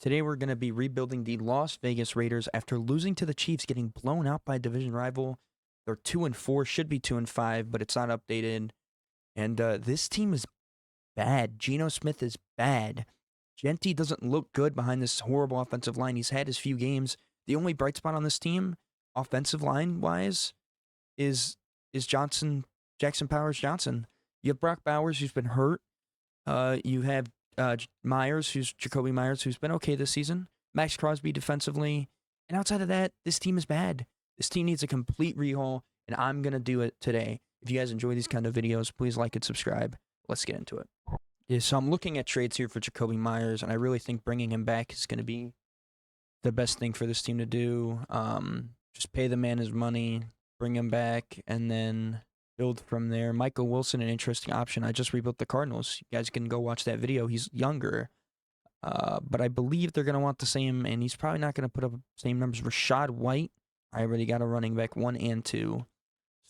Today we're going to be rebuilding the Las Vegas Raiders after losing to the Chiefs, getting blown out by a division rival. They're 2-4, should be 2-5, but it's not updated. And this team is bad. Geno Smith is bad. Genty doesn't look good behind this horrible offensive line. He's had his few games. The only bright spot on this team, offensive line wise, is Jackson Powers Johnson. You have Brock Bowers, who's been hurt. You have Myers, Jacoby Myers, who's been okay this season. Max Crosby defensively. And outside of that, this team is bad. This team needs a complete rehaul, and I'm going to do it today. If you guys enjoy these kind of videos, please like and subscribe. Let's get into it. Yeah, so I'm looking at trades here for Jacoby Myers, and I really think bringing him back is going to be the best thing for this team to do. Just pay the man his money, bring him back, and then build from there. Michael Wilson, an interesting option. I just rebuilt the Cardinals. You guys can go watch that video. He's younger, but I believe they're going to want the same, and he's probably not going to put up the same numbers. Rashad White, I already got a running back 1 and 2.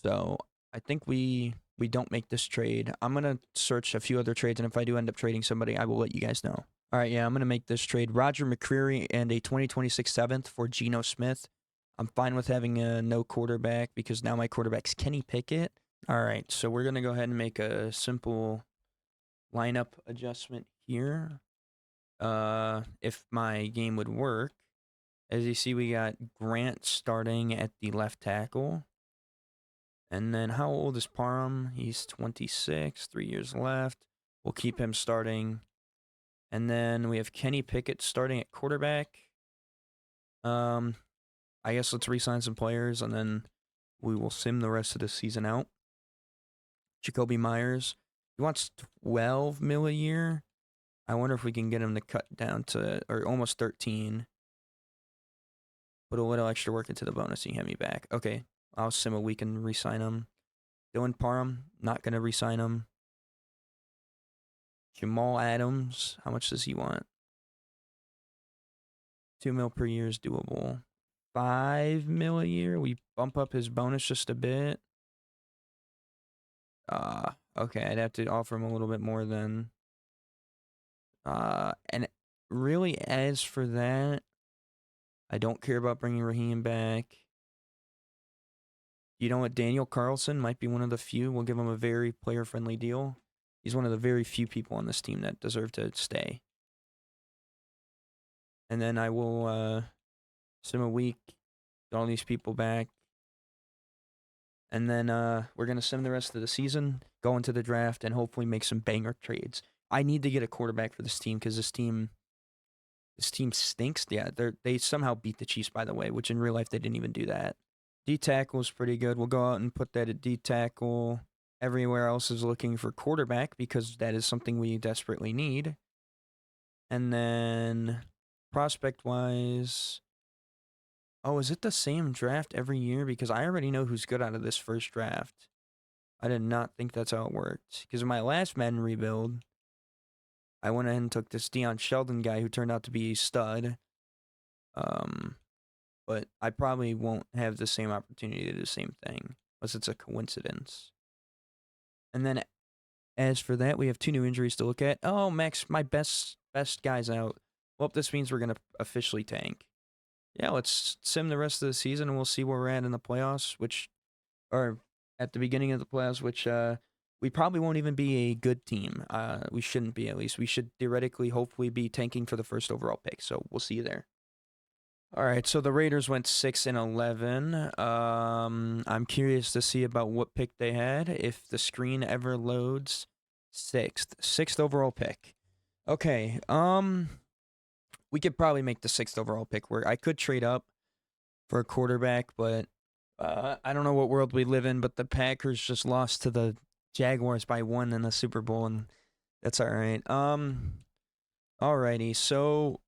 So I think we don't make this trade. I'm going to search a few other trades, and if I do end up trading somebody, I will let you guys know. All right, yeah, I'm going to make this trade. Roger McCreary and a 2026 7th for Geno Smith. I'm fine with having a no quarterback because now my quarterback's Kenny Pickett. All right, so we're going to go ahead and make a simple lineup adjustment here. If my game would work. As you see, we got Grant starting at the left tackle. And then how old is Parham? He's 26, 3 years left. We'll keep him starting. And then we have Kenny Pickett starting at quarterback. I guess let's re-sign some players, and then we will sim the rest of the season out. Jacoby Myers, he wants 12 mil a year. I wonder if we can get him to cut down to, or almost 13. Put a little extra work into the bonus and you have me back. Okay, I'll sim a week and re-sign him. Dylan Parham, not going to re-sign him. Jamal Adams, how much does he want? 2 mil per year is doable. 5 mil a year, we bump up his bonus just a bit. Okay, I'd have to offer him a little bit more than. And really, as for that, I don't care about bringing Raheem back. You know what? Daniel Carlson might be one of the few. We'll give him a very player-friendly deal. He's one of the very few people on this team that deserve to stay. And then I will sim a week, get all these people back. And then we're going to sim the rest of the season, go into the draft, and hopefully make some banger trades. I need to get a quarterback for this team because this team stinks. Yeah, they somehow beat the Chiefs, by the way, which in real life they didn't even do that. D-tackle is pretty good. We'll go out and put that at D-tackle. Everywhere else is looking for quarterback because that is something we desperately need. And then prospect-wise, oh, is it the same draft every year? Because I already know who's good out of this first draft. I did not think that's how it worked. Because in my last Madden rebuild, I went ahead and took this Deion Sheldon guy who turned out to be a stud. But I probably won't have the same opportunity to do the same thing, unless it's a coincidence. And then as for that, we have 2 new injuries to look at. Oh, Max, my best guy's out. Well, this means we're going to officially tank. Yeah, let's sim the rest of the season, and we'll see where we're at in the playoffs, or at the beginning of the playoffs, which we probably won't even be a good team. We shouldn't be, at least. We should theoretically, hopefully, be tanking for the first overall pick, so we'll see you there. All right, so the Raiders went 6-11. I'm curious to see about what pick they had. If the screen ever loads, sixth overall pick. Okay, we could probably make the 6th overall pick work. I could trade up for a quarterback, but I don't know what world we live in. But the Packers just lost to the Jaguars by 1 in the Super Bowl, and that's all right. Alrighty, so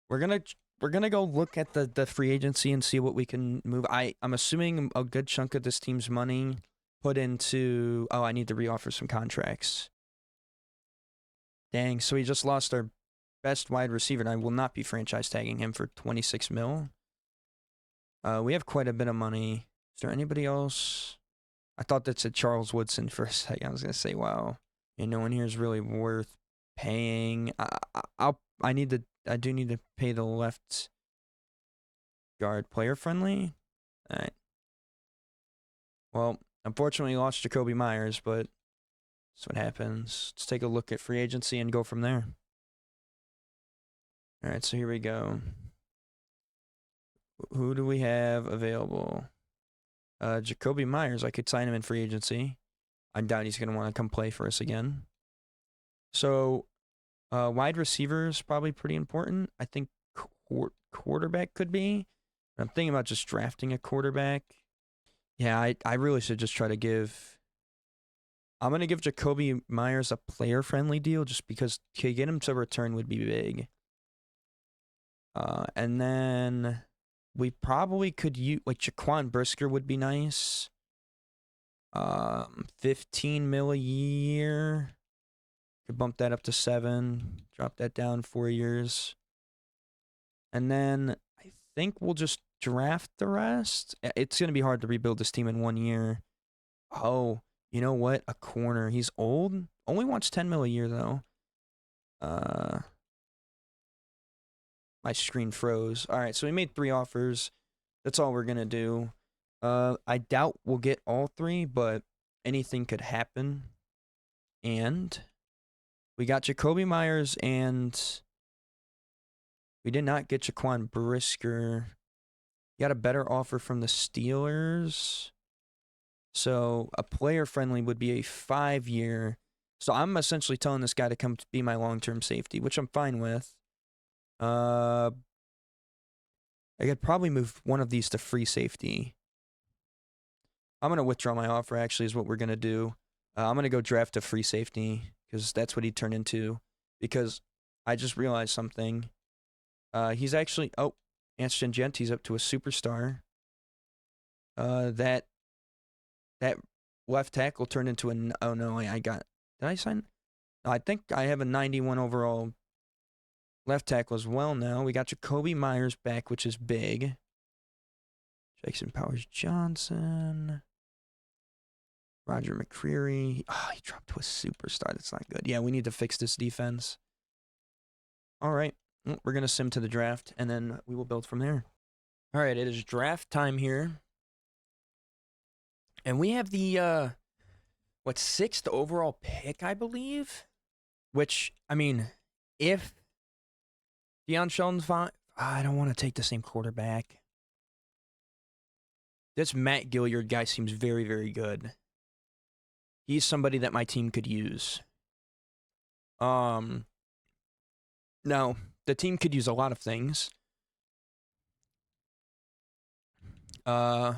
we're gonna go look at the free agency and see what we can move. I'm assuming a good chunk of this team's money put into. Oh, I need to reoffer some contracts. Dang, so we just lost our best wide receiver, and I will not be franchise tagging him for 26 mil. We have quite a bit of money. Is there anybody else? I thought that said Charles Woodson for a second. I was gonna say, wow, no one here is really worth paying. I need to I do need to pay the left guard player friendly. All right. Well, unfortunately, lost Jacoby Myers, but that's what happens. Let's take a look at free agency and go from there. All right, so here we go. Who do we have available? Jacoby Myers. I could sign him in free agency. I doubt he's going to want to come play for us again. So, wide receiver is probably pretty important. I think quarterback could be. I'm thinking about just drafting a quarterback. Yeah, I really should just try to give. I'm going to give Jacoby Myers a player-friendly deal just because to get him to return would be big. And then we probably could use, like, Jaquan Brisker would be nice. 15 mil a year. Could bump that up to 7. Drop that down 4 years. And then I think we'll just draft the rest. It's going to be hard to rebuild this team in 1 year. Oh, you know what? A corner. He's old. Only wants 10 mil a year, though. My screen froze. All right, so we made 3 offers. That's all we're going to do. I doubt we'll get all 3, but anything could happen. And we got Jacoby Myers, and we did not get Jaquan Brisker. Got a better offer from the Steelers. So a player-friendly would be a 5-year. So I'm essentially telling this guy to come be my long-term safety, which I'm fine with. I could probably move one of these to free safety. I'm going to withdraw my offer, actually, is what we're going to do. I'm going to go draft a free safety because that's what he turned into. Because I just realized something. He's actually... Oh, Anston Gentry's up to a superstar. That left tackle turned into a... Oh, no, I got... Did I sign? No, I think I have a 91 overall left tackle as well now. We got Jacoby Myers back, which is big. Jackson Powers Johnson. Roger McCreary. Oh, he dropped to a superstar. That's not good. Yeah, we need to fix this defense. All right. We're going to sim to the draft, and then we will build from there. All right, it is draft time here. And we have the, 6th overall pick, I believe? Which, I mean, if Deion Sheldon's fine, I don't want to take the same quarterback. This Matt Gilliard guy seems very, very good. He's somebody that my team could use. Now, the team could use a lot of things. There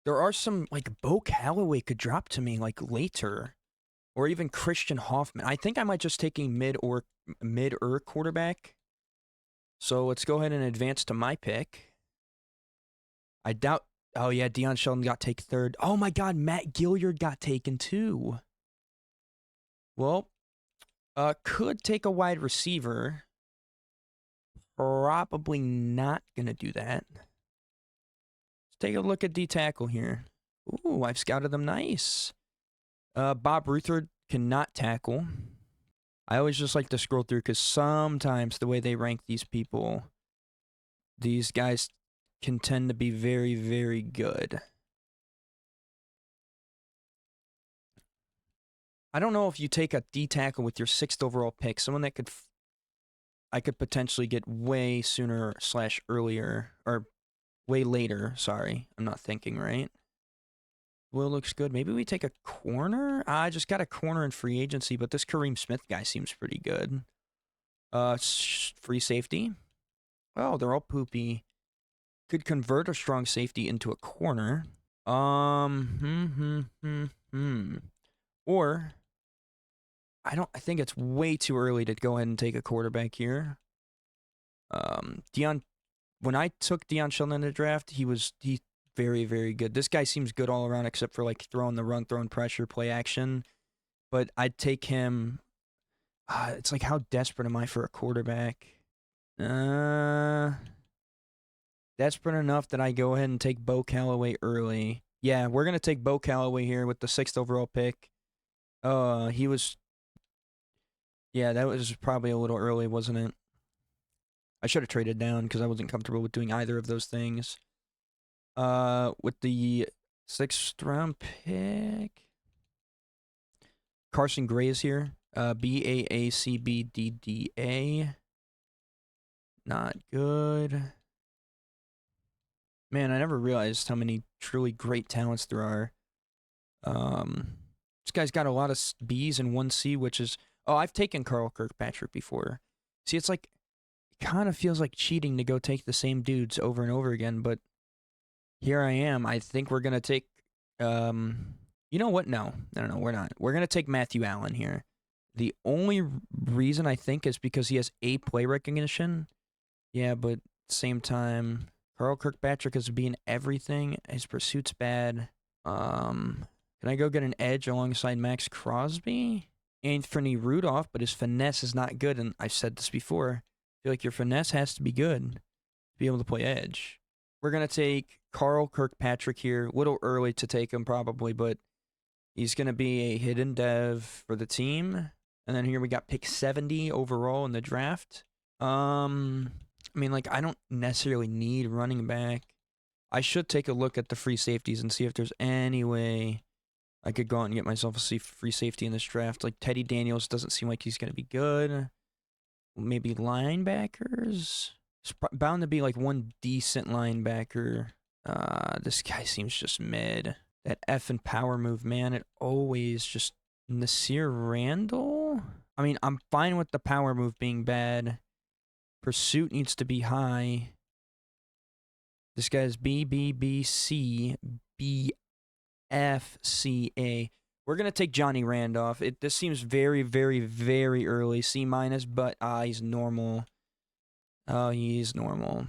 are some, like, Bo Callaway could drop to me, like, later. Or even Christian Hoffman. I think I might just take a mid-or quarterback. So let's go ahead and advance to my pick. I doubt... Oh, yeah, Deion Sheldon got taken 3rd. Oh, my God, Matt Gilliard got taken, too. Well, could take a wide receiver. Probably not going to do that. Let's take a look at D-tackle here. Ooh, I've scouted them nice. Bob Rutherford cannot tackle. I always just like to scroll through because sometimes the way they rank these people, these guys can tend to be very, very good. I don't know if you take a D tackle with your 6th overall pick, someone that I could potentially get way sooner / earlier, or way later, sorry. I'm not thinking right. Will looks good. Maybe we take a corner? I just got a corner in free agency, but this Kareem Smith guy seems pretty good. Free safety. Oh, they're all poopy. Could convert a strong safety into a corner. Or I think it's way too early to go ahead and take a quarterback here. When I took Deion Sheldon in the draft, he very, very good. This guy seems good all around except for like throwing the run, throwing pressure, play action. But I'd take him. It's like, how desperate am I for a quarterback? Desperate enough that I go ahead and take Bo Callaway early. Yeah, we're going to take Bo Callaway here with the 6th overall pick. He was... Yeah, that was probably a little early, wasn't it? I should have traded down because I wasn't comfortable with doing either of those things. With the 6th round pick, Carson Gray is here. BAACBDDA. Not good. Man, I never realized how many truly great talents there are. This guy's got a lot of B's and 1C, which is... Oh, I've taken Carl Kirkpatrick before. See, it's like... It kind of feels like cheating to go take the same dudes over and over again, but... Here I am. I think we're going to take... You know what? No, we're not. We're going to take Matthew Allen here. The only reason I think is because he has A, play recognition. Yeah, but at the same time... Carl Kirkpatrick is being everything. His pursuit's bad. Can I go get an edge alongside Max Crosby? Anthony Rudolph, but his finesse is not good. And I've said this before. I feel like your finesse has to be good to be able to play edge. We're going to take Carl Kirkpatrick here. A little early to take him probably, but he's going to be a hidden dev for the team. And then here we got pick 70 overall in the draft. I mean, like, I don't necessarily need running back. I should take a look at the free safeties and see if there's any way I could go out and get myself a free safety in this draft. Like, Teddy Daniels doesn't seem like he's going to be good. Maybe linebackers? It's bound to be, like, one decent linebacker. This guy seems just mid. That F and power move, man, it always just... Nasir Randall? I mean, I'm fine with the power move being bad. Pursuit needs to be high. This guy's BBBC BFCA. We're going to take Johnny Randolph. This seems very, very, very early. C-, but he's normal. Oh, he's normal.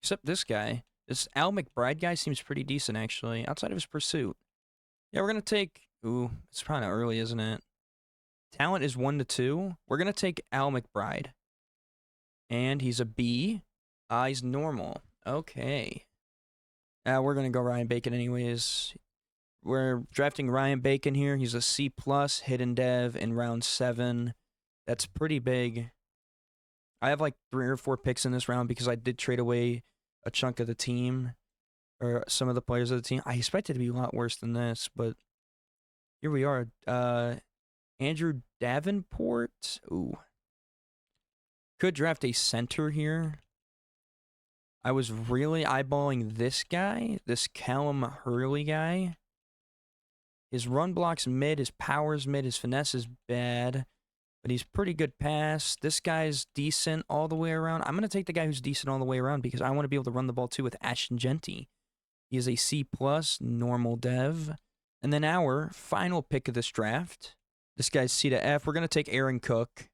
Except this guy. This Al McBride guy seems pretty decent, actually, outside of his pursuit. Yeah, we're going to take... Ooh, it's kind of early, isn't it? Talent is 1 to 2. We're going to take Al McBride. And he's a B. He's normal. Okay. We're going to go Ryan Bacon anyways. We're drafting Ryan Bacon here. He's a C+, hidden dev in round 7. That's pretty big. I have like 3 or 4 picks in this round because I did trade away a chunk of the team. Or some of the players of the team. I expected it to be a lot worse than this, but here we are. Andrew Davenport. Ooh. Could draft a center here. I was really eyeballing this guy, this Callum Hurley guy. His run block's mid, his power's mid, his finesse is bad, but he's pretty good pass. This guy's decent all the way around. I'm going to take the guy who's decent all the way around because I want to be able to run the ball too with Ashton Genty. He is a C+, normal dev. And then our final pick of this draft, this guy's C to F. We're going to take Aaron Cook.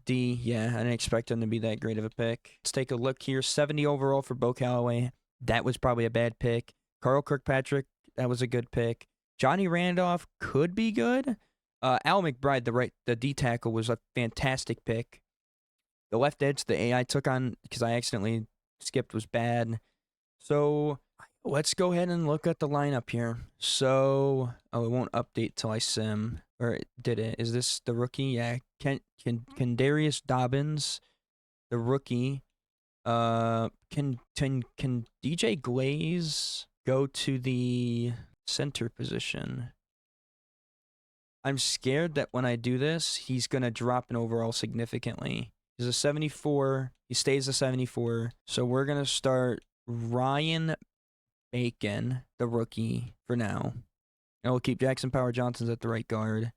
D, yeah, I didn't expect him to be that great of a pick. Let's take a look here. 70 overall for Bo Callaway. That was probably a bad pick. Carl Kirkpatrick, that was a good pick. Johnny Randolph could be good. Al McBride, the D tackle, was a fantastic pick. The left edge, the AI took on because I accidentally skipped, was bad. So let's go ahead and look at the lineup here. So, oh, it won't update till I sim. Or did it? Is this the rookie? Yeah. Can Darius Dobbins, the rookie, can DJ Glaze go to the center position? I'm scared that when I do this, he's going to drop in overall significantly. He's a 74. He stays a 74. So we're going to start Ryan Bacon, the rookie, for now. And we'll keep Jackson Power Johnson's at the right guard.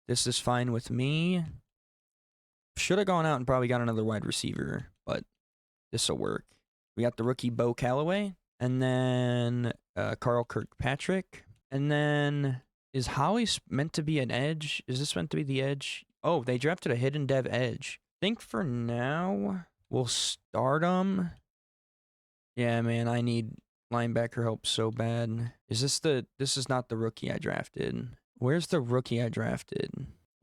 This is fine with me. Should have gone out and probably got another wide receiver, but this will work. We got the rookie Bo Callaway, and then Carl Kirkpatrick. And then, is Holly meant to be an edge? Is this meant to be the edge? Oh, they drafted a hidden dev edge. I think for now, we'll start him. Yeah, man, I need linebacker help so bad. This is not the rookie I drafted. Where's the rookie I drafted?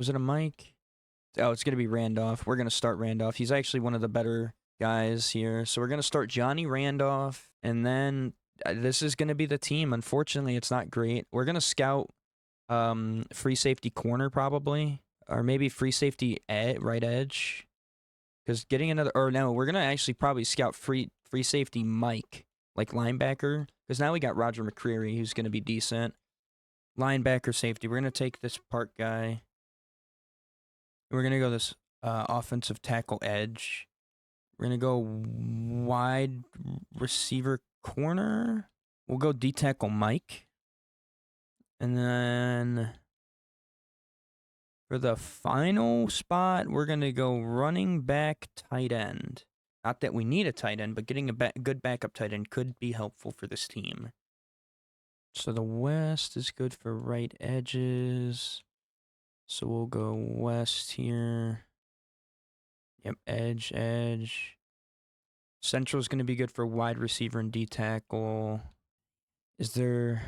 Was it a Mike? Oh, it's going to be Randolph. We're going to start Randolph. He's actually one of the better guys here. So we're going to start Johnny Randolph. And then this is going to be the team. Unfortunately, it's not great. We're going to scout free safety corner probably. Or maybe free safety right edge. Because getting another, or no, we're gonna actually probably scout free safety Mike, like linebacker. Because now we got Roger McCreary, who's gonna be decent. Linebacker, safety. We're gonna take this Park guy. We're gonna go this offensive tackle edge. We're gonna go wide receiver corner. We'll go D tackle Mike. And then for the final spot, we're going to go running back tight end. Not that we need a tight end, but getting a good backup tight end could be helpful for this team. So the west is good for right edges. So we'll go west here. Yep, edge. Central is going to be good for wide receiver and D tackle. Is there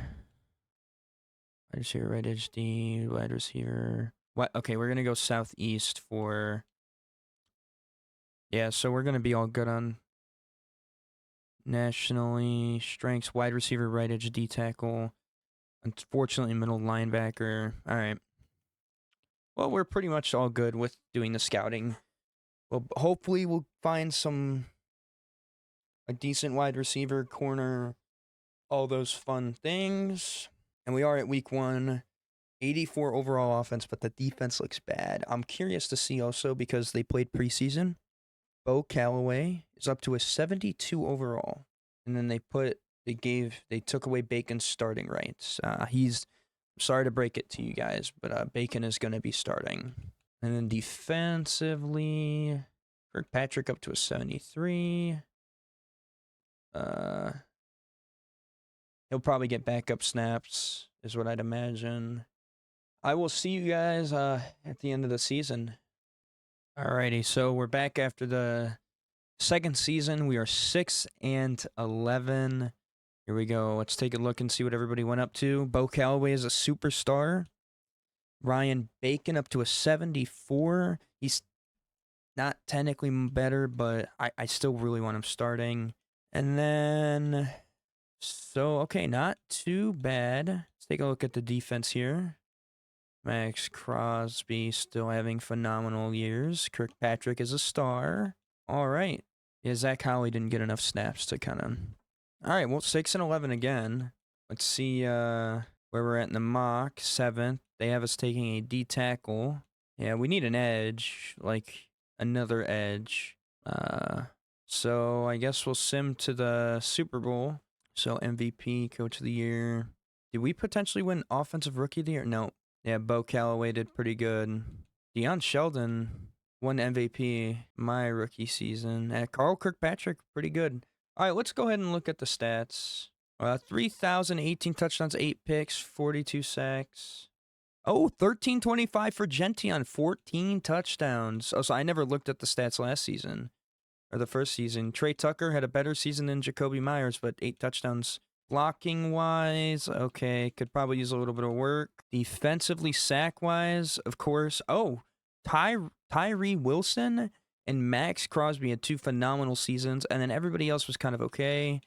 wide receiver, right edge D, wide receiver? What? Okay, we're going to go southeast for... Yeah, so we're going to be all good on nationally. Strengths, wide receiver, right edge, D tackle. Unfortunately, middle linebacker. All right. Well, we're pretty much all good with doing the scouting. Well, hopefully we'll find a decent wide receiver, corner, all those fun things. And we are at week 1. 84 overall offense, but the defense looks bad. I'm curious to see also because they played preseason. Bo Callaway is up to a 72 overall. And then they took away Bacon's starting rights. Sorry to break it to you guys, but Bacon is going to be starting. And then defensively, Kirkpatrick up to a 73. He'll probably get backup snaps, is what I'd imagine. I will see you guys at the end of the season. Alrighty, so we're back after the second season. We are 6-11. Here we go. Let's take a look and see what everybody went up to. Bo Callaway is a superstar. Ryan Bacon up to a 74. He's not technically better, but I still really want him starting. And then, okay, not too bad. Let's take a look at the defense here. Max Crosby still having phenomenal years. Kirkpatrick is a star. All right. Yeah, Zach Howley didn't get enough snaps to kind of... All right, well, 6-11 again. Let's see where we're at in the mock. 7th. They have us taking a D tackle. Yeah, we need an edge, like another edge. So I guess we'll sim to the Super Bowl. So MVP, Coach of the Year. Did we potentially win Offensive Rookie of the Year? No. Yeah, Bo Callaway did pretty good. Deion Sheldon won MVP my rookie season. Carl Kirkpatrick, pretty good. All right, let's go ahead and look at the stats. 3,018 touchdowns, 8 picks, 42 sacks. Oh, 1325 for Gentian, 14 touchdowns. Oh, so I never looked at the stats last season, or the first season. Trey Tucker had a better season than Jacoby Myers, but 8 touchdowns. Blocking-wise, okay, could probably use a little bit of work. Defensively, sack-wise, of course. Oh, Tyree Wilson and Max Crosby had 2 phenomenal seasons, and then everybody else was kind of okay.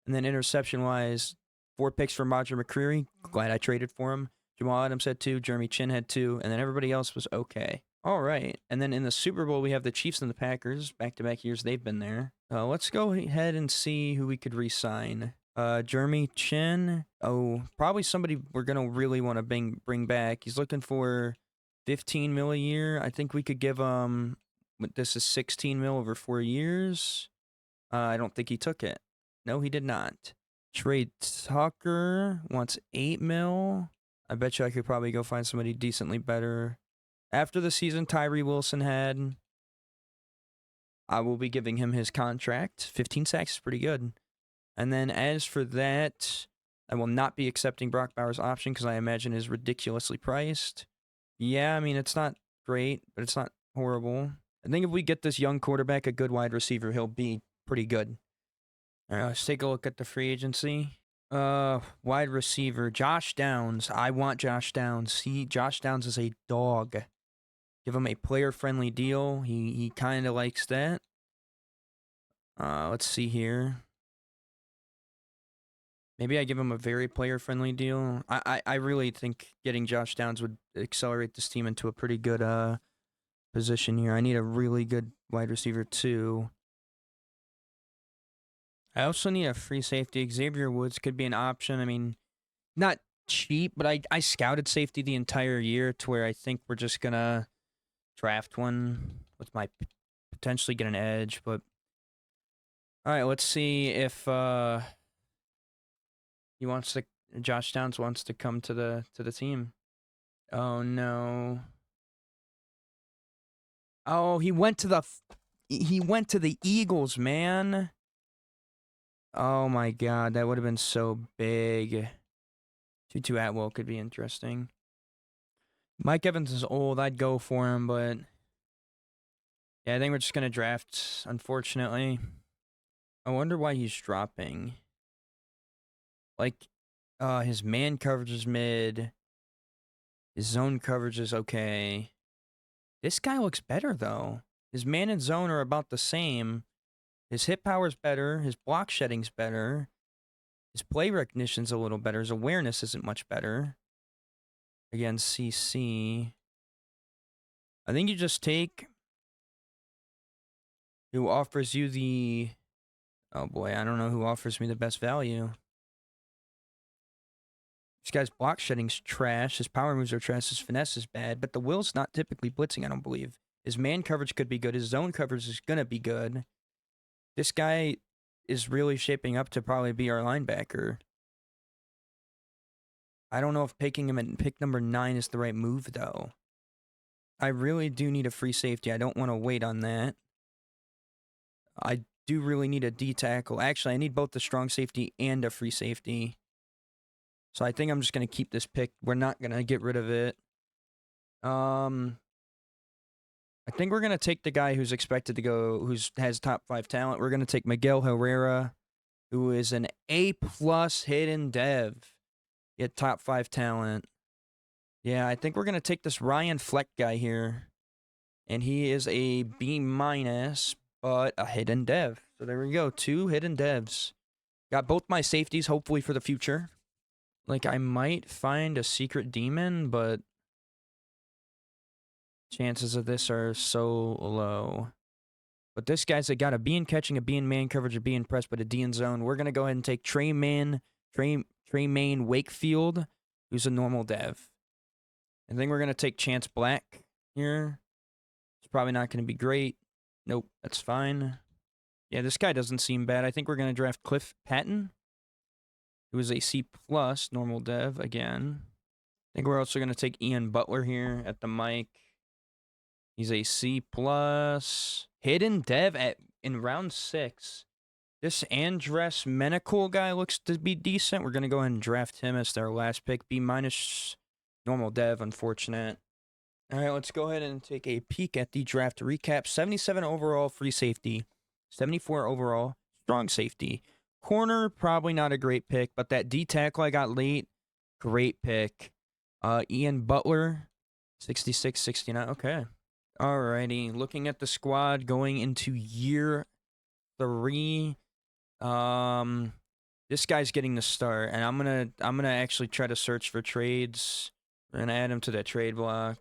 And then interception-wise, 4 picks from Roger McCreary. Glad I traded for him. Jamal Adams had 2, Jeremy Chin had 2, and then everybody else was okay. All right, and then in the Super Bowl, we have the Chiefs and the Packers. Back-to-back years they've been there. Let's go ahead and see who we could re-sign. Jeremy Chin. Oh, probably somebody we're going to really want to bring back. He's looking for $15 million a year. I think we could give him, this is $16 million over 4 years. I don't think he took it. No, he did not. Trey Tucker wants $8 million. I bet you I could probably go find somebody decently better. After the season Tyree Wilson had, I will be giving him his contract. 15 sacks is pretty good. And then as for that, I will not be accepting Brock Bowers' option because I imagine is ridiculously priced. Yeah, I mean, it's not great, but it's not horrible. I think if we get this young quarterback, a good wide receiver, he'll be pretty good. All right, let's take a look at the free agency. Wide receiver, Josh Downs. I want Josh Downs. Josh Downs is a dog. Give him a player-friendly deal. He kind of likes that. Let's see here. Maybe I give him a very player-friendly deal. I really think getting Josh Downs would accelerate this team into a pretty good position here. I need a really good wide receiver too. I also need a free safety. Xavier Woods could be an option. I mean, not cheap, but I scouted safety the entire year to where I think we're just gonna draft one with my potentially get an edge. But all right, let's see if he wants to. Josh Downs wants to come to the team. Oh no. Oh, he went to the Eagles, man. Oh my god, that would have been so big. Tutu Atwell could be interesting. Mike Evans is old. I'd go for him, but yeah, I think we're just gonna draft, unfortunately. I wonder why he's dropping. Like, his man coverage is mid. His zone coverage is okay. This guy looks better, though. His man and zone are about the same. His hit power's better. His block shedding's better. His play recognition's a little better. His awareness isn't much better. Again, CC. I think you just take who offers you the... Oh boy, I don't know who offers me the best value. This guy's block shedding's trash. His power moves are trash. His finesse is bad. But the Will's not typically blitzing, I don't believe. His man coverage could be good. His zone coverage is going to be good. This guy is really shaping up to probably be our linebacker. I don't know if picking him at pick number 9 is the right move, though. I really do need a free safety. I don't want to wait on that. I do really need a D tackle. Actually, I need both the strong safety and a free safety. So I think I'm just going to keep this pick. We're not going to get rid of it. I think we're going to take the guy who's expected to go, has top 5 talent. We're going to take Miguel Herrera, who is an A+ hidden dev. Yet top 5 talent. Yeah, I think we're going to take this Ryan Fleck guy here. And he is a B-, but a hidden dev. So there we go. 2 hidden devs. Got both my safeties, hopefully, for the future. Like, I might find a secret demon, but chances of this are so low. But this guy's got a B in catching, a B in man coverage, a B in press, but a D in zone. We're going to go ahead and take Tremaine Wakefield, who's a normal dev. I think we're going to take Chance Black here. It's probably not going to be great. Nope, that's fine. Yeah, this guy doesn't seem bad. I think we're going to draft Cliff Patton, who is a C+ normal dev again. I think we're also going to take Ian Butler here at the mic. He's a C+ hidden dev in round 6. This Andres Menical guy looks to be decent. We're going to go ahead and draft him as their last pick. B- normal dev, unfortunate. All right, let's go ahead and take a peek at the draft recap. 77 overall, free safety. 74 overall, strong safety. Corner, probably not a great pick, but that D tackle I got late, great pick. Ian Butler, 66, 69. Okay. Alrighty, looking at the squad going into year 3. This guy's getting the start, and I'm gonna actually try to search for trades. We're gonna add him to that trade block.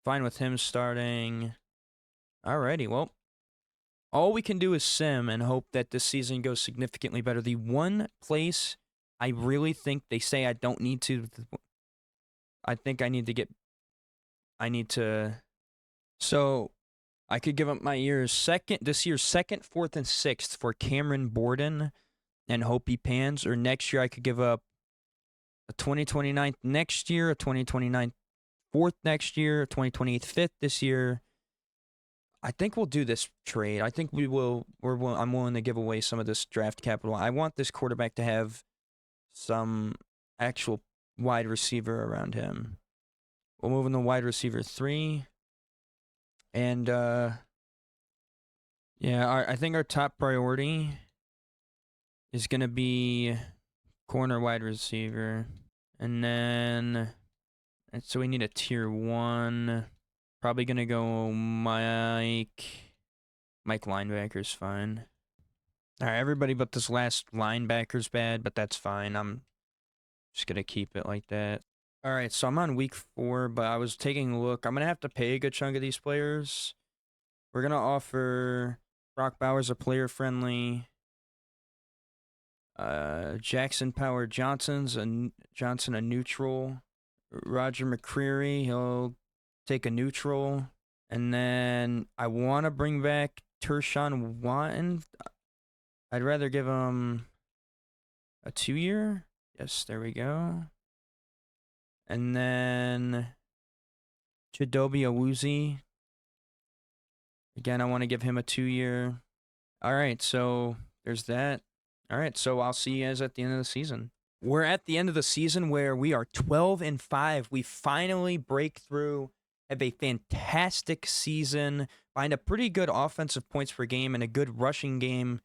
Fine with him starting. Alrighty, well, all we can do is sim and hope that this season goes significantly better. The one place I really think they say I don't need to, I think I need to get, so I could give up my this year's second, 4th, and 6th for Cameron Borden and Hopi Pans, or next year I could give up a 2029 next year, a 2029 4th next year, a 2028 5th this year. I think we'll do this trade. I think I'm willing to give away some of this draft capital. I want this quarterback to have some actual wide receiver around him. We'll move in the wide receiver 3. And, yeah, I think our top priority is going to be corner wide receiver. And then, so we need a tier 1. Probably going to go Mike linebacker's fine. All right, everybody but this last linebacker's bad, but that's fine. I'm just going to keep it like that. All right, so I'm on week 4, but I was taking a look. I'm gonna have to pay a good chunk of these players. We're gonna offer Brock Bowers a player friendly. Jackson Power Johnson a neutral. Roger McCreary, he'll take a neutral. And then I want to bring back Tershawn Watton. I'd rather give him a 2-year. Yes, there we go. And then Chidobe Awuzie. Again, I want to give him a 2-year. All right, so there's that. All right, so I'll see you guys at the end of the season. We're at the end of the season where we are 12-5. We finally break through, have a fantastic season, find a pretty good offensive points per game and a good rushing game.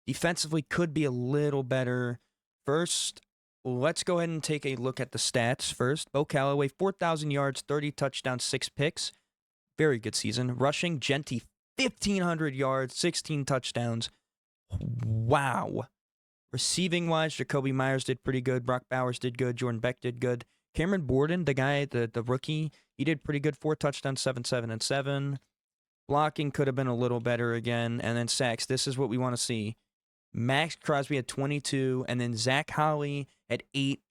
Defensively could be a little better. First, let's go ahead and take a look at the stats first. Bo Callaway, 4,000 yards, 30 touchdowns, 6 picks. Very good season. Rushing, Genty, 1,500 yards, 16 touchdowns. Wow. Receiving wise, Jacoby Myers did pretty good. Brock Bowers did good. Jordan Beck did good. Cameron Borden, the guy, the rookie, he did pretty good. 4 touchdowns, 7, 7, and 7. Blocking could have been a little better again. And then sacks. This is what we want to see. Max Crosby had 22. And then Zach Holly had 8.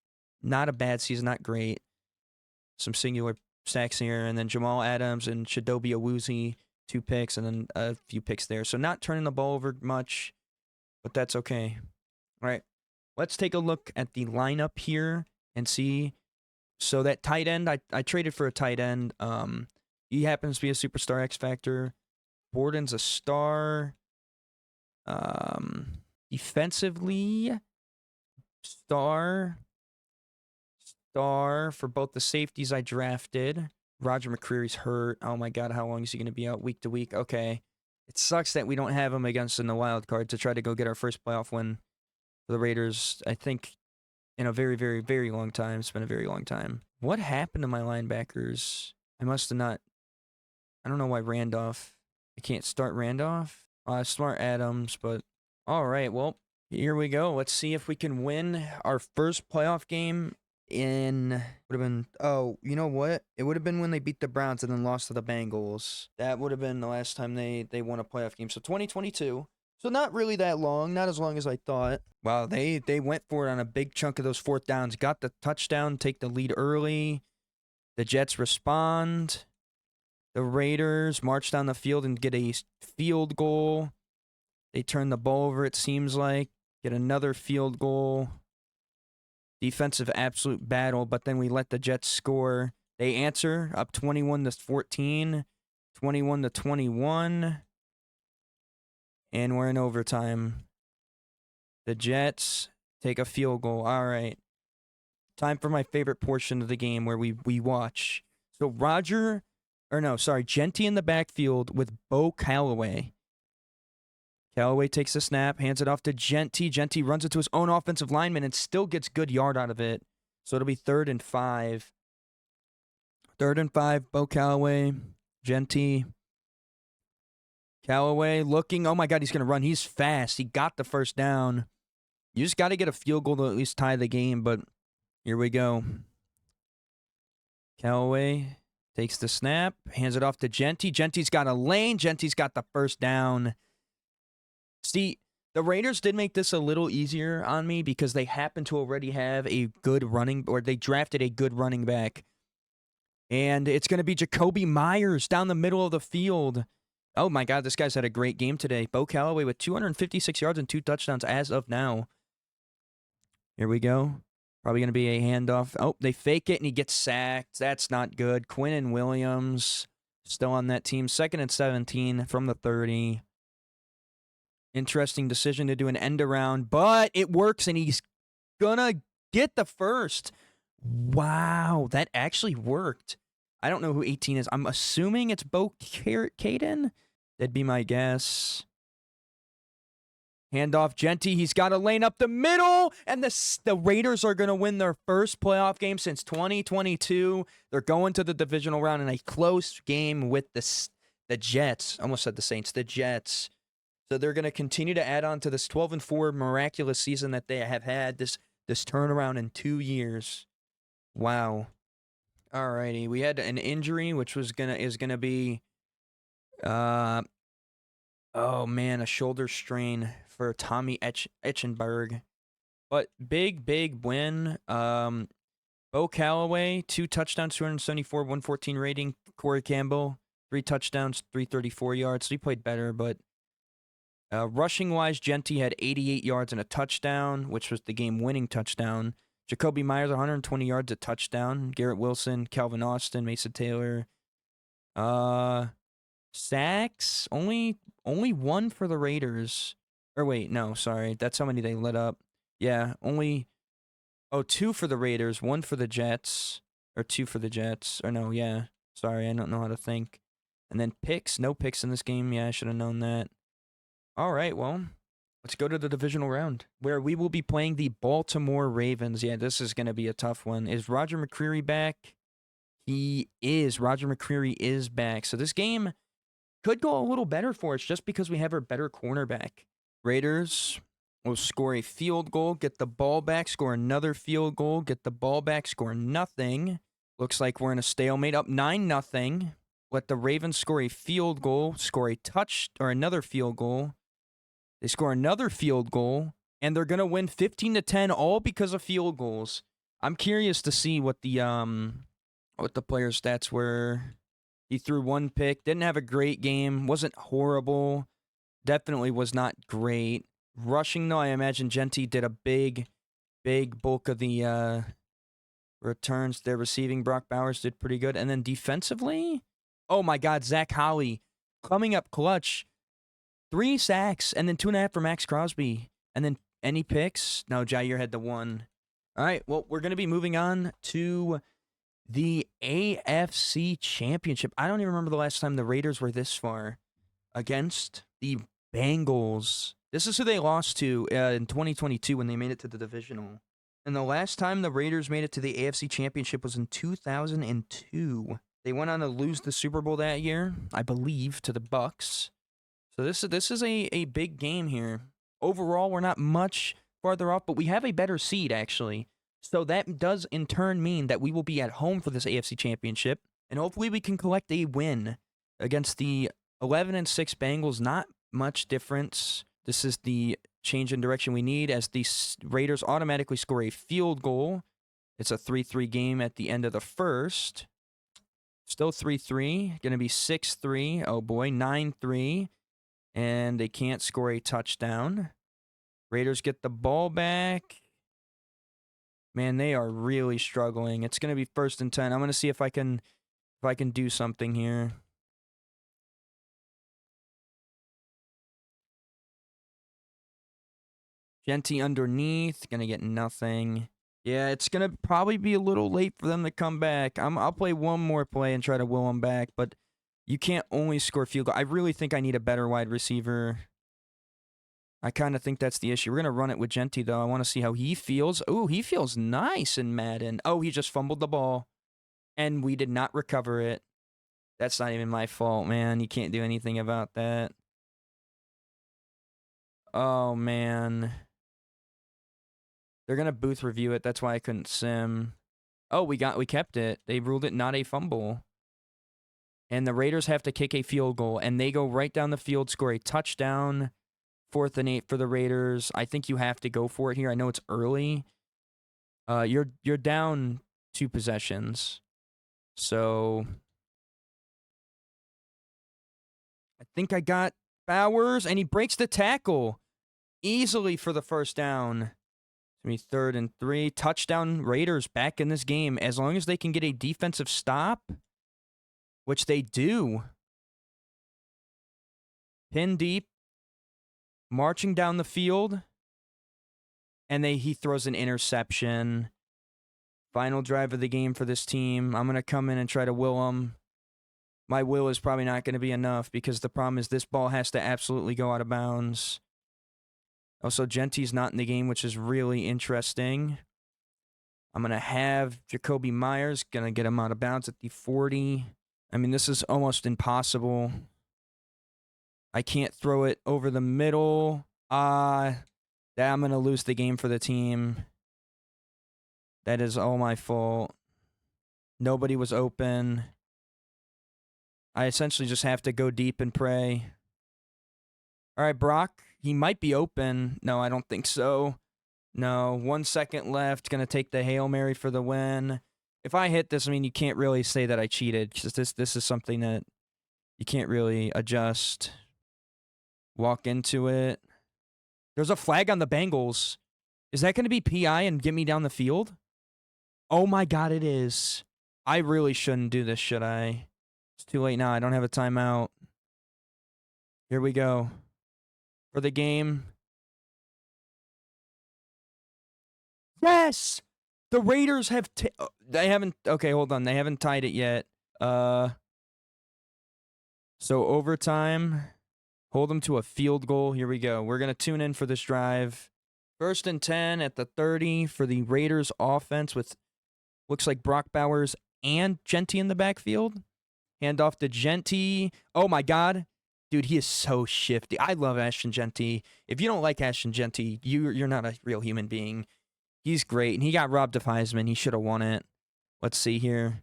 Not a bad season. Not great. Some singular sacks here. And then Jamal Adams and Chidobe Awuzie, 2 picks. And then a few picks there. So not turning the ball over much. But that's okay. All right, let's take a look at the lineup here and see. So that tight end, I traded for a tight end. He happens to be a superstar X Factor. Borden's a star. Defensively, star for both the safeties I drafted. Roger McCreary's hurt. Oh my God, how long is he going to be out week to week? Okay. It sucks that we don't have him against in the wild card to try to go get our first playoff win. The Raiders, I think, in a very, very, very long time. It's been a very long time. What happened to my linebackers? I must have not. I don't know why Randolph. I can't start Randolph. Smart Adams, but all right. Well, here we go. Let's see if we can win our first playoff game would have been. Oh, you know what? It would have been when they beat the Browns and then lost to the Bengals. That would have been the last time they won a playoff game. So 2022. So not really that long, not as long as I thought. Wow, they went for it on a big chunk of those 4th downs. Got the touchdown, take the lead early. The Jets respond. The Raiders march down the field and get a field goal. They turn the ball over, it seems like. Get another field goal. Defensive absolute battle, but then we let the Jets score. They answer up 21-14, 21-21. And we're in overtime. The Jets take a field goal. All right. Time for my favorite portion of the game where we watch. So Genty in the backfield with Bo Callaway. Callaway takes the snap, hands it off to Genty. Genty runs it to his own offensive lineman and still gets good yard out of it. So it'll be 3rd and 5. 3rd and 5, Bo Callaway, Genty. Callaway looking. Oh, my God, he's going to run. He's fast. He got the first down. You just got to get a field goal to at least tie the game, but here we go. Callaway takes the snap, hands it off to Genty. Genty's got a lane. Genty's got the first down. See, the Raiders did make this a little easier on me because they happen to already have a good they drafted a good running back. And it's going to be Jacoby Myers down the middle of the field. Oh, my God, this guy's had a great game today. Bo Callaway with 256 yards and 2 touchdowns as of now. Here we go. Probably going to be a handoff. Oh, they fake it, and he gets sacked. That's not good. Quinnen Williams still on that team. 2nd and 17 from the 30. Interesting decision to do an end around, but it works, and he's going to get the first. Wow, that actually worked. I don't know who 18 is. I'm assuming it's Bo Caden. That'd be my guess. Handoff Genty. He's got a lane up the middle, and the Raiders are going to win their first playoff game since 2022. They're going to the divisional round in a close game with the Jets. I almost said the Saints. The Jets. So they're going to continue to add on to this 12-4 miraculous season that they have had, this turnaround in 2 years. Wow. Alrighty, we had an injury, which is gonna be, uh, oh man, a shoulder strain for Tommy Etchenberg. But big win. Bo Callaway, 2 touchdowns, 274, 114 rating. Corey Campbell, 3 touchdowns, 334 yards. So he played better, but rushing wise, Genty had 88 yards and a touchdown, which was the game-winning touchdown. Jacoby Myers, 120 yards, a touchdown. Garrett Wilson, Calvin Austin, Mason Taylor. Sacks, only one for the Raiders. Or wait, no, sorry, that's how many they let up. Yeah, only. Oh, 2 for the Raiders, 1 for the Jets. Or 2 for the Jets. Or no, yeah. Sorry, I don't know how to think. And then picks. No picks in this game. Yeah, I should have known that. All right, well, let's go to the divisional round, where we will be playing the Baltimore Ravens. Yeah, this is going to be a tough one. Is Roger McCreary back? He is. Roger McCreary is back. So this game could go a little better for us just because we have our better cornerback. Raiders will score a field goal, get the ball back, score another field goal, get the ball back, score nothing. Looks like we're in a stalemate, up 9-0. Let the Ravens score a field goal, score a touch or another field goal. They score another field goal, and they're gonna win 15-10, all because of field goals. I'm curious to see what the player stats were. He threw 1 pick, didn't have a great game, wasn't horrible, definitely was not great. Rushing, though, I imagine Genty did a big bulk of the returns. Their receiving, Brock Bowers did pretty good. And then defensively, oh my God, Zach Holley coming up clutch. 3 sacks, and then 2.5 for Max Crosby. And then any picks? No, Jair had the 1. All right, well, we're going to be moving on to the AFC Championship. I don't even remember the last time the Raiders were this far against the Bengals. This is who they lost to in 2022 when they made it to the divisional. And the last time the Raiders made it to the AFC Championship was in 2002. They went on to lose the Super Bowl that year, I believe, to the Bucs. So this is a big game here. Overall, we're not much farther off, but we have a better seed, actually. So that does, in turn, mean that we will be at home for this AFC Championship, and hopefully we can collect a win against the 11-6 Bengals. Not much difference. This is the change in direction we need as the Raiders automatically score a field goal. It's a 3-3 game at the end of the first. Still 3-3. Going to be 6-3. Oh, boy. 9-3. And they can't score a touchdown. Raiders get the ball back. Man, they are really struggling. It's going to be 1st and 10. I'm going to see if I can do something here. Genty underneath, going to get nothing. Yeah, it's going to probably be a little late for them to come back. I'll play one more play and try to will them back, but you can't only score field goal. I really think I need a better wide receiver. I kind of think that's the issue. We're going to run it with Genty, though. I want to see how he feels. Ooh, he feels nice in Madden. Oh, he just fumbled the ball, and we did not recover it. That's not even my fault, man. You can't do anything about that. Oh, man. They're going to booth review it. That's why I couldn't sim. Oh, we kept it. They ruled it not a fumble. And the Raiders have to kick a field goal, and they go right down the field, score a touchdown. 4th and 8 for the Raiders. I think you have to go for it here. I know it's early. You're down 2 possessions. So I think I got Bowers, and he breaks the tackle easily for the first down. It's going to be 3rd and 3. Touchdown Raiders back in this game. As long as they can get a defensive stop, which they do. Pin deep. Marching down the field. And he throws an interception. Final drive of the game for this team. I'm going to come in and try to will them. My will is probably not going to be enough because the problem is this ball has to absolutely go out of bounds. Also, Genty's not in the game, which is really interesting. I'm going to have Jacoby Myers. Going to get him out of bounds at the 40. I mean, this is almost impossible. I can't throw it over the middle. I'm going to lose the game for the team. That is all my fault. Nobody was open. I essentially just have to go deep and pray. All right, Brock, he might be open. No, I don't think so. No, 1 second left. Gonna take the Hail Mary for the win. If I hit this, I mean, you can't really say that I cheated. Because this is something that you can't really adjust. Walk into it. There's a flag on the Bengals. Is that going to be PI and get me down the field? Oh my God, it is. I really shouldn't do this, should I? It's too late now. I don't have a timeout. Here we go. For the game. Yes! The Raiders have... they haven't... Okay, hold on. They haven't tied it yet. So overtime. Hold them to a field goal. Here we go. We're going to tune in for this drive. 1st and 10 at the 30 for the Raiders offense with looks like Brock Bowers and Genty in the backfield. Hand off to Genty. Oh my God. Dude, he is so shifty. I love Ashton Genty. If you don't like Ashton Genty, you're not a real human being. He's great. And he got robbed of Heisman. He should have won it. Let's see here.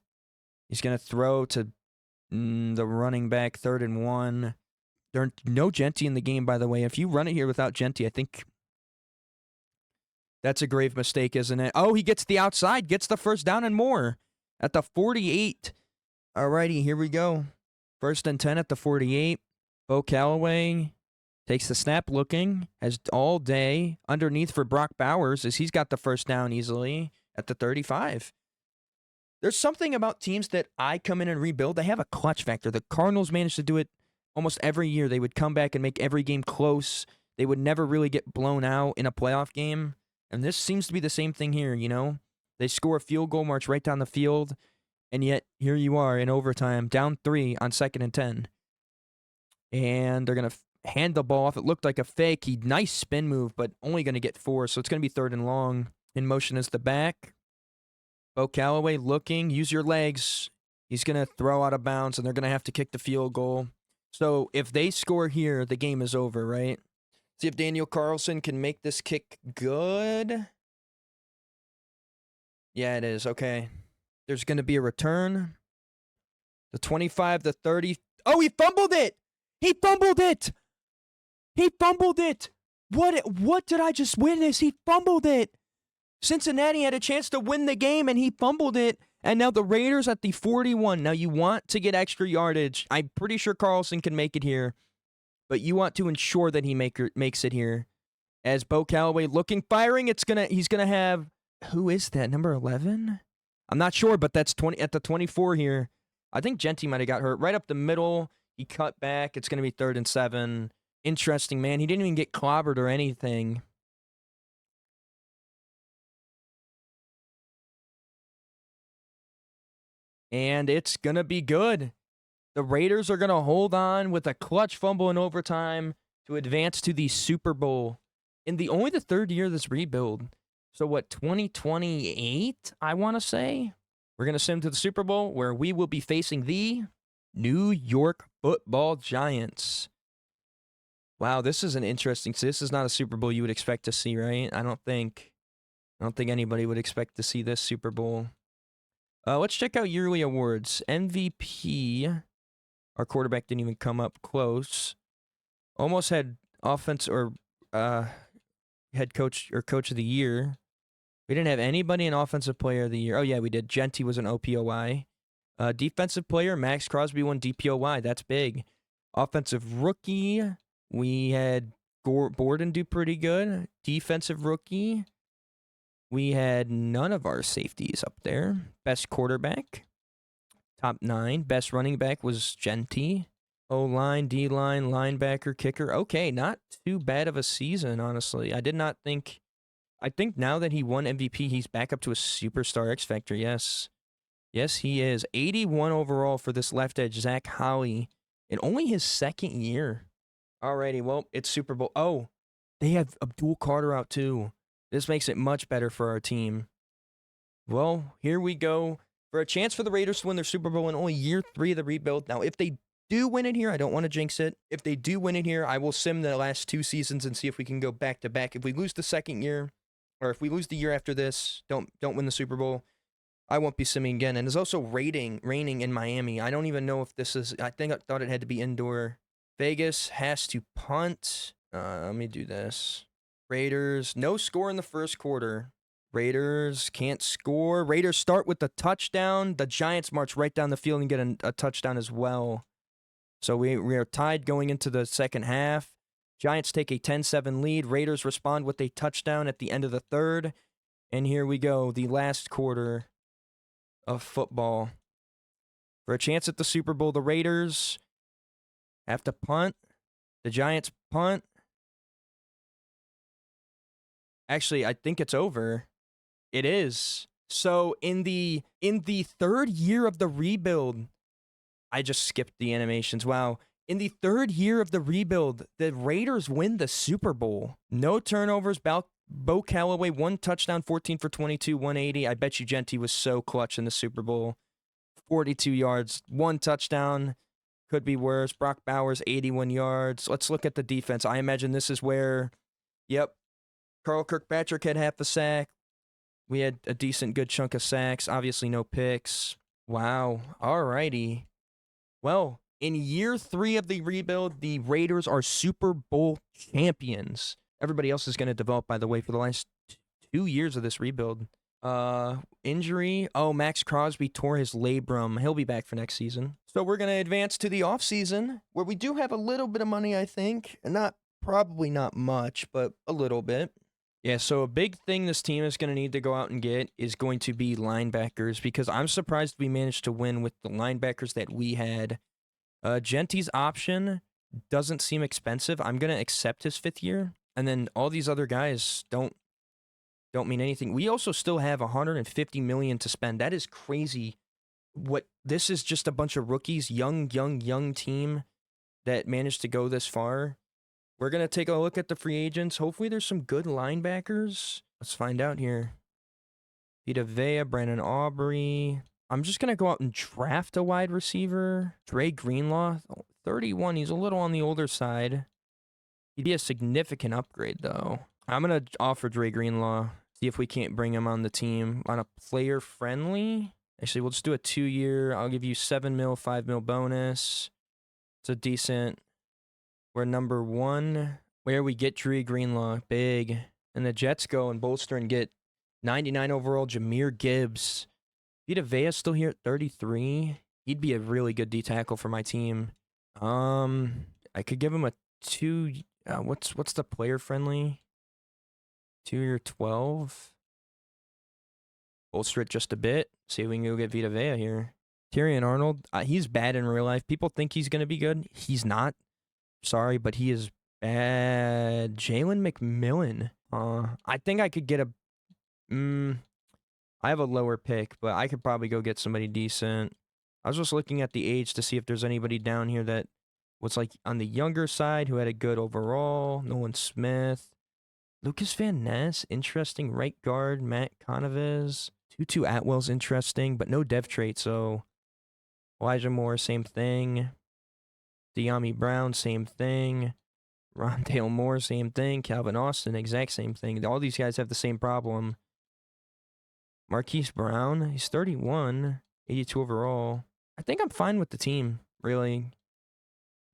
He's going to throw to the running back, 3rd and 1. There's no Genty in the game, by the way. If you run it here without Genty, I think that's a grave mistake, isn't it? Oh, he gets the outside, gets the first down and more at the 48. Alrighty, here we go. 1st and 10 at the 48. Bo Callaway takes the snap looking, has all day underneath for Brock Bowers as he's got the first down easily at the 35. There's something about teams that I come in and rebuild. They have a clutch factor. The Cardinals managed to do it almost every year. They would come back and make every game close. They would never really get blown out in a playoff game. And this seems to be the same thing here, you know? They score a field goal, march right down the field, and yet here you are in overtime, down 3 on 2nd and 10. And they're going to hand the ball off. It looked like a fake. Nice spin move, but only going to get 4, so it's going to be 3rd and long. In motion is the back. Bo Callaway looking. Use your legs. He's going to throw out of bounds, and they're going to have to kick the field goal. So if they score here, the game is over, right? See if Daniel Carlson can make this kick good. Yeah, it is. Okay. There's going to be a return. The 25, the 30. Oh, he fumbled it! He fumbled it! He fumbled it! What did I just witness? He fumbled it! Cincinnati had a chance to win the game, and he fumbled it. And now the Raiders at the 41. Now you want to get extra yardage. I'm pretty sure Carlson can make it here. But you want to ensure that he makes it here. As Bo Callaway looking, firing, he's gonna have, who is that, number 11? I'm not sure, but that's 20 at the 24 here. I think Genty might have got hurt. Right up the middle, he cut back. It's gonna be 3rd and 7. Interesting, man. He didn't even get clobbered or anything. And it's gonna be good. The Raiders are going to hold on with a clutch fumble in overtime to advance to the Super Bowl in only the 3rd year of this rebuild. So what, 2028, I want to say? We're going to send to the Super Bowl where we will be facing the New York Football Giants. Wow, this is an interesting... This is not a Super Bowl you would expect to see, right? I don't think anybody would expect to see this Super Bowl. Let's check out yearly awards. MVP... Our quarterback didn't even come up close. Almost had offense or head coach or coach of the year. We didn't have anybody in offensive player of the year. Oh, yeah, we did. Genty was an OPOY. Defensive player, Max Crosby won DPOY. That's big. Offensive rookie, we had Borden do pretty good. Defensive rookie, we had none of our safeties up there. Best quarterback. Top 9. Best running back was Genty. O-line, D-line, linebacker, kicker. Okay, not too bad of a season, honestly. I did not think... I think now that he won MVP, he's back up to a superstar X Factor, yes. Yes, he is. 81 overall for this left edge, Zach Holley, in only his 2nd year. Alrighty, well, it's Super Bowl. Oh, they have Abdul Carter out too. This makes it much better for our team. Well, here we go. For a chance for the Raiders to win their Super Bowl in only year 3 of the rebuild. Now, if they do win it here, I don't want to jinx it. If they do win it here, I will sim the last 2 seasons and see if we can go back-to-back. If we lose the 2nd year, or if we lose the year after this, don't win the Super Bowl, I won't be simming again. And there's also raining in Miami. I don't even know if this is. I thought it had to be indoor. Vegas has to punt. Let me do this. Raiders, no score in the first quarter. Raiders can't score. Raiders start with the touchdown. The Giants march right down the field and get a touchdown as well. So we are tied going into the second half. Giants take a 10-7 lead. Raiders respond with a touchdown at the end of the third. And here we go, the last quarter of football. For a chance at the Super Bowl, the Raiders have to punt. The Giants punt. Actually, I think it's over. It is. So in the third year of the rebuild, I just skipped the animations. Wow. In the third year of the rebuild, the Raiders win the Super Bowl. No turnovers. Bo Callaway, 1 touchdown, 14 for 22, 180. I bet you Genty was so clutch in the Super Bowl. 42 yards, 1 touchdown. Could be worse. Brock Bowers, 81 yards. Let's look at the defense. I imagine this is where, yep, Carl Kirkpatrick had half a sack. We had a decent, good chunk of sacks. Obviously, no picks. Wow. All righty. Well, in year 3 of the rebuild, the Raiders are Super Bowl champions. Everybody else is going to develop, by the way, for the last 2 years of this rebuild. Injury. Oh, Max Crosby tore his labrum. He'll be back for next season. So we're going to advance to the offseason, where we do have a little bit of money, I think. Probably not much, but a little bit. Yeah, so a big thing this team is going to need to go out and get is going to be linebackers, because I'm surprised we managed to win with the linebackers that we had. Genty's option doesn't seem expensive. I'm going to accept his 5th year, and then all these other guys don't mean anything. We also still have $150 million to spend. That is crazy. This is just a bunch of rookies, young team that managed to go this far. We're going to take a look at the free agents. Hopefully there's some good linebackers. Let's find out here. Vita Vea, Brandon Aubrey. I'm just going to go out and draft a wide receiver. Dre Greenlaw, 31. He's a little on the older side. He'd be a significant upgrade, though. I'm going to offer Dre Greenlaw. See if we can't bring him on the team on a player friendly. Actually, we'll just do a 2-year. I'll give you 7 mil, 5 mil bonus. It's a decent. We're number 1. Where we get Dre Greenlaw, big. And the Jets go and bolster and get 99 overall Jahmyr Gibbs. Vita Vea's still here at 33. He'd be a really good D tackle for my team. I could give him a 2. What's the player friendly? 2-year 12. Bolster it just a bit. See if we can go get Vita Vea here. Tyrion Arnold, he's bad in real life. People think he's going to be good. He's not. Sorry, but he is bad. Jalen McMillan. I think I could get a... I have a lower pick, but I could probably go get somebody decent. I was just looking at the age to see if there's anybody down here that was like on the younger side who had a good overall. Nolan Smith. Lucas Van Ness, interesting. Right guard, Matt Conoves. Tutu Atwell's interesting, but no dev trait, so... Elijah Moore, same thing. De'Ami Brown, same thing. Rondale Moore, same thing. Calvin Austin, exact same thing. All these guys have the same problem. Marquise Brown, he's 31, 82 overall. I think I'm fine with the team, really.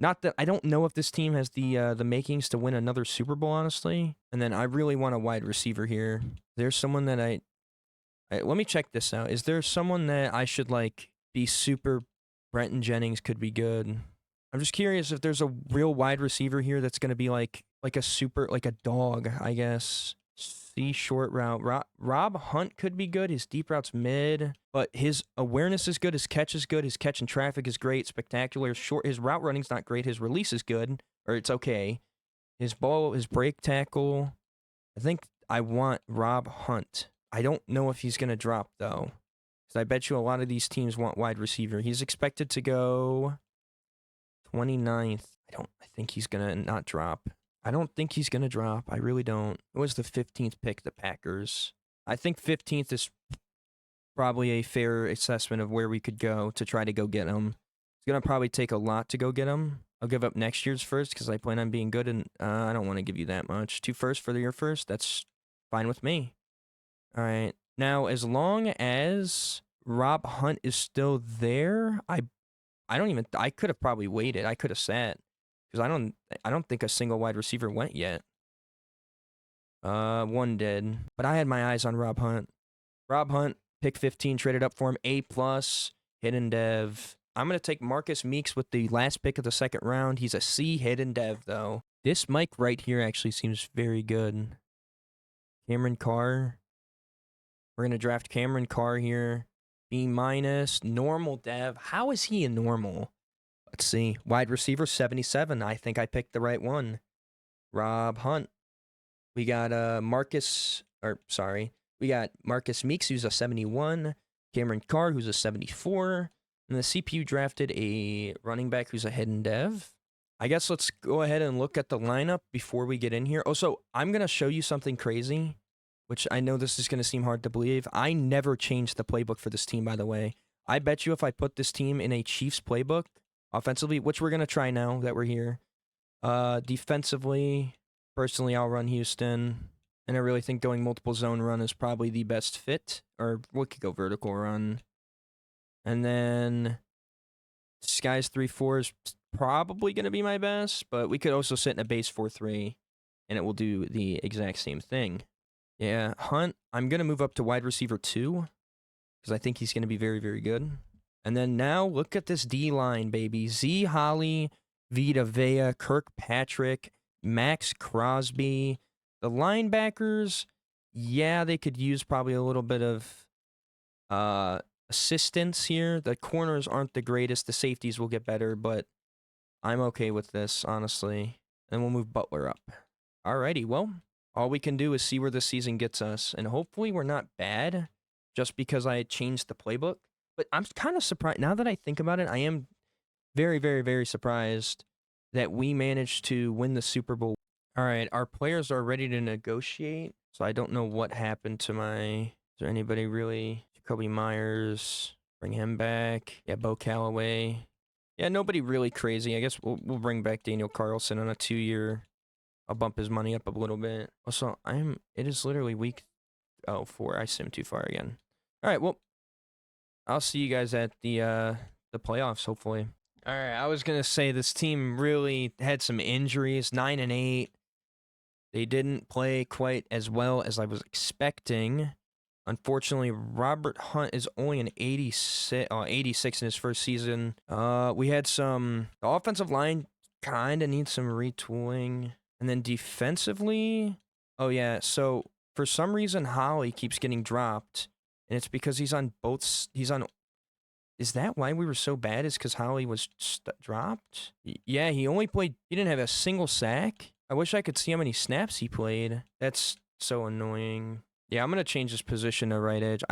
Not that I don't know if this team has the makings to win another Super Bowl, honestly. And then I really want a wide receiver here. There's someone that let me check this out. Is there someone that I should like be super? Brenton Jennings could be good. I'm just curious if there's a real wide receiver here that's going to be like a super, like a dog, I guess. C short route. Rob Hunt could be good. His deep route's mid, but his awareness is good. His catch is good. His catch in traffic is great. Spectacular. His route running's not great. His release is good, or it's okay. His break tackle. I think I want Rob Hunt. I don't know if he's going to drop, though, because I bet you a lot of these teams want wide receiver. He's expected to go 29th. I think he's going to not drop. I don't think he's going to drop. I really don't. It was the 15th pick, the Packers. I think 15th is probably a fair assessment of where we could go to try to go get him. It's going to probably take a lot to go get him. I'll give up next year's first because I plan on being good, and I don't want to give you that much. 2 firsts for your first, that's fine with me. All right. Now, as long as Rob Hunt is still there, I don't even I could have probably waited. I could have sat because I don't think a single wide receiver went yet. One did, but I had my eyes on Rob Hunt. Rob Hunt, pick 15, traded up for him, A plus, hidden dev. I'm gonna take Marcus Meeks with the last pick of the second round. He's a C hidden dev though. This Mike right here actually seems very good. Cameron Carr. We're gonna draft Cameron Carr here. B minus, normal dev. How is he a normal? Let's see. Wide receiver 77. I think I picked the right one. Rob Hunt. We got we got Marcus Meeks, who's a 71. Cameron Carr, who's a 74. And the CPU drafted a running back who's a hidden dev. I guess let's go ahead and look at the lineup before we get in here. Oh, so I'm going to show you something crazy, which I know this is going to seem hard to believe. I never changed the playbook for this team, by the way. I bet you if I put this team in a Chiefs playbook, offensively, which we're going to try now that we're here, defensively, personally, I'll run Houston. And I really think going multiple zone run is probably the best fit. Or we could go vertical run. And then Skies 3-4 is probably going to be my best. But we could also sit in a base 4-3. And it will do the exact same thing. Yeah, Hunt, I'm going to move up to wide receiver 2. Because I think he's going to be very, very good. And then now, look at this D-line, baby. Z Holly, Vita Vea, Kirkpatrick, Max Crosby. The linebackers, yeah, they could use probably a little bit of assistance here. The corners aren't the greatest. The safeties will get better, but I'm okay with this, honestly. And we'll move Butler up. Alrighty, well, all we can do is see where this season gets us. And hopefully we're not bad just because I changed the playbook. But I'm kind of surprised. Now that I think about it, I am very, very, very surprised that we managed to win the Super Bowl. All right, our players are ready to negotiate. So I don't know what happened to my... Is there anybody really? Jacoby Myers. Bring him back. Yeah, Bo Callaway. Yeah, nobody really crazy. I guess we'll bring back Daniel Carlson on a 2-year. I'll bump his money up a little bit. Also, it is literally week 4. I simmed too far again. All right, well, I'll see you guys at the playoffs, hopefully. All right, I was going to say this team really had some injuries, 9-8. They didn't play quite as well as I was expecting. Unfortunately, Robert Hunt is only an 86 in his first season. We had the offensive line kind of needs some retooling. And then defensively, oh yeah, so for some reason, Holly keeps getting dropped. And it's because is that why we were so bad? Is because Holly was dropped? Yeah, he didn't have a single sack. I wish I could see how many snaps he played. That's so annoying. Yeah, I'm going to change his position to right edge.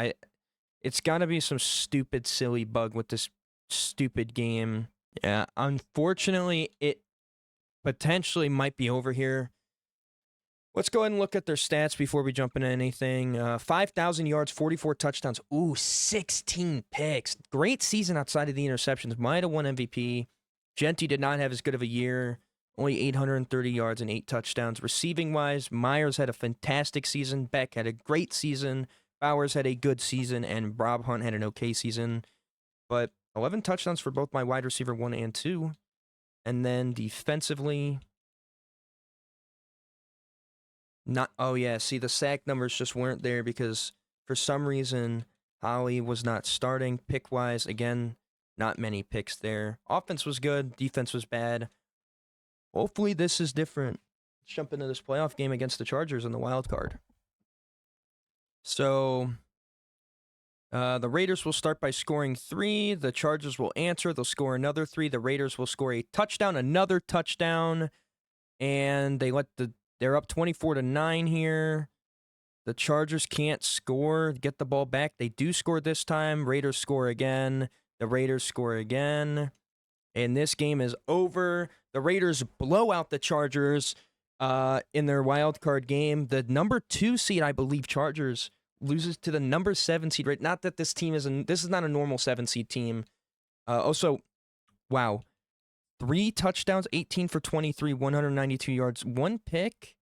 It's got to be some stupid, silly bug with this stupid game. Yeah, unfortunately, it potentially might be over here. Let's go ahead and look at their stats before we jump into anything. 5,000 yards, 44 touchdowns. Ooh, 16 picks. Great season outside of the interceptions. Might have won MVP. Genty did not have as good of a year. Only 830 yards and 8 touchdowns. Receiving-wise, Myers had a fantastic season. Beck had a great season. Bowers had a good season. And Rob Hunt had an okay season. But 11 touchdowns for both my wide receiver 1 and 2. And then defensively... see, the sack numbers just weren't there because for some reason, Holly was not starting. Pick-wise, again, not many picks there. Offense was good. Defense was bad. Hopefully this is different. Let's jump into this playoff game against the Chargers in the wild card. So, the Raiders will start by scoring 3. The Chargers will answer. They'll score another 3. The Raiders will score a touchdown, another touchdown, and they're up 24-9 here. The Chargers can't score, get the ball back. They do score this time. Raiders score again. The Raiders score again. And this game is over. The Raiders blow out the Chargers in their wild card game. The number 2 seed, I believe, Chargers, loses to the number 7 seed. Right? Not that this is not a normal 7 seed team. Wow. 3 touchdowns, 18 for 23, 192 yards, 1 pick,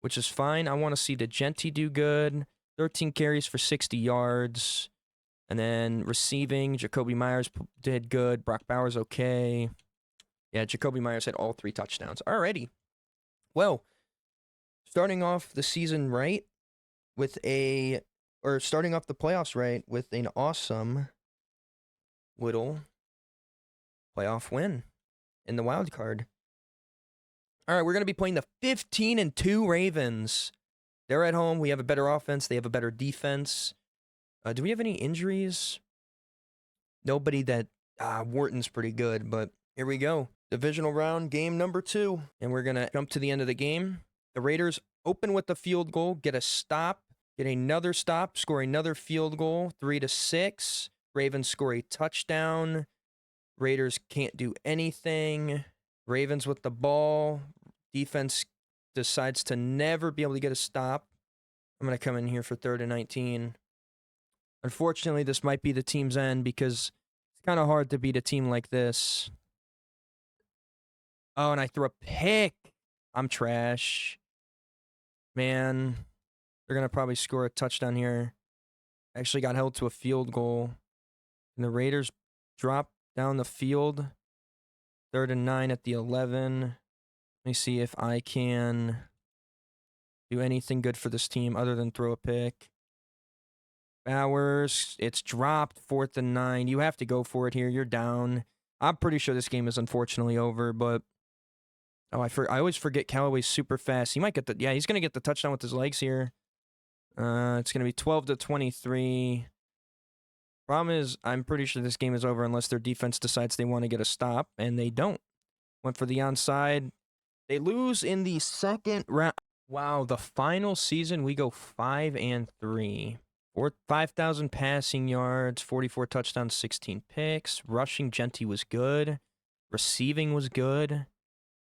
which is fine. I want to see the Genty do good. 13 carries for 60 yards. And then receiving, Jacoby Myers did good. Brock Bowers, okay. Yeah, Jacoby Myers had all 3 touchdowns. Alrighty. Well, starting off the season right with starting off the playoffs right with an awesome little playoff win in the wild card. All right, we're going to be playing the 15-2 Ravens. They're at home. We have a better offense. They have a better defense. Do we have any injuries? Nobody that... Wharton's pretty good, but here we go. Divisional round, game number 2. And we're going to jump to the end of the game. The Raiders open with the field goal, get a stop, get another stop, score another field goal, 3-6. Ravens score a touchdown. Raiders can't do anything. Ravens with the ball. Defense decides to never be able to get a stop. I'm going to come in here for 3rd and 19. Unfortunately, this might be the team's end because it's kind of hard to beat a team like this. Oh, and I threw a pick. I'm trash. Man, they're going to probably score a touchdown here. Actually got held to a field goal. And the Raiders drop down the field. 3rd and 9 at the 11. Let me see if I can do anything good for this team other than throw a pick. Bowers, it's dropped. 4th and 9. You have to go for it here. You're down. I'm pretty sure this game is unfortunately over, but... Oh, I always forget Callaway's super fast. He might get the... Yeah, he's going to get the touchdown with his legs here. It's going to be 12-23. Problem is, I'm pretty sure this game is over unless their defense decides they want to get a stop, and they don't. Went for the onside. They lose in the 2nd round. Wow, the final season, we go 5-3. 5,000 passing yards, 44 touchdowns, 16 picks. Rushing, Genty was good. Receiving was good.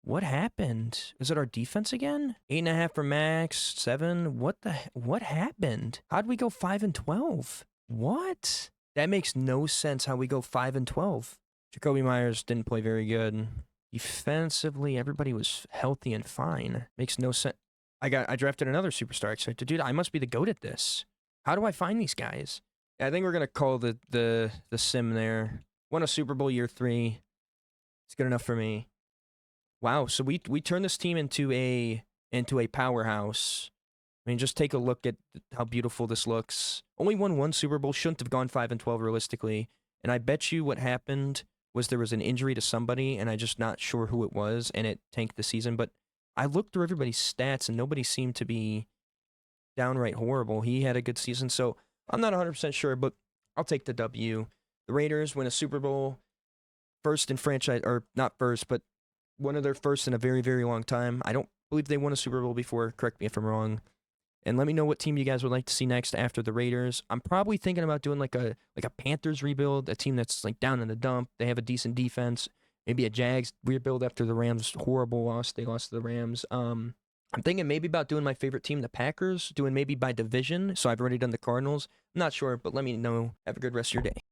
What happened? Is it our defense again? 8.5 for Max, 7. What happened? How'd we go 5-12? What? That makes no sense how we go 5-12. Jacoby Myers didn't play very good. Defensively, everybody was healthy and fine. Makes no sense. I drafted another superstar. Excited, dude. I must be the GOAT at this. How do I find these guys? I think we're gonna call the sim there. Won a Super Bowl year 3. It's good enough for me. Wow, so we turned this team into a powerhouse. I mean, just take a look at how beautiful this looks. Only won 1 Super Bowl, shouldn't have gone 5-12 realistically. And I bet you what happened was there was an injury to somebody, and I'm just not sure who it was, and it tanked the season. But I looked through everybody's stats, and nobody seemed to be downright horrible. He had a good season, so I'm not 100% sure, but I'll take the W. The Raiders win a Super Bowl, first in franchise, or not first, but one of their first in a very, very long time. I don't believe they won a Super Bowl before. Correct me if I'm wrong. And let me know what team you guys would like to see next after the Raiders. I'm probably thinking about doing like a Panthers rebuild, a team that's like down in the dump. They have a decent defense. Maybe a Jags rebuild after the Rams' horrible loss. They lost to the Rams. I'm thinking maybe about doing my favorite team, the Packers, doing maybe by division. So I've already done the Cardinals. I'm not sure, but let me know. Have a good rest of your day.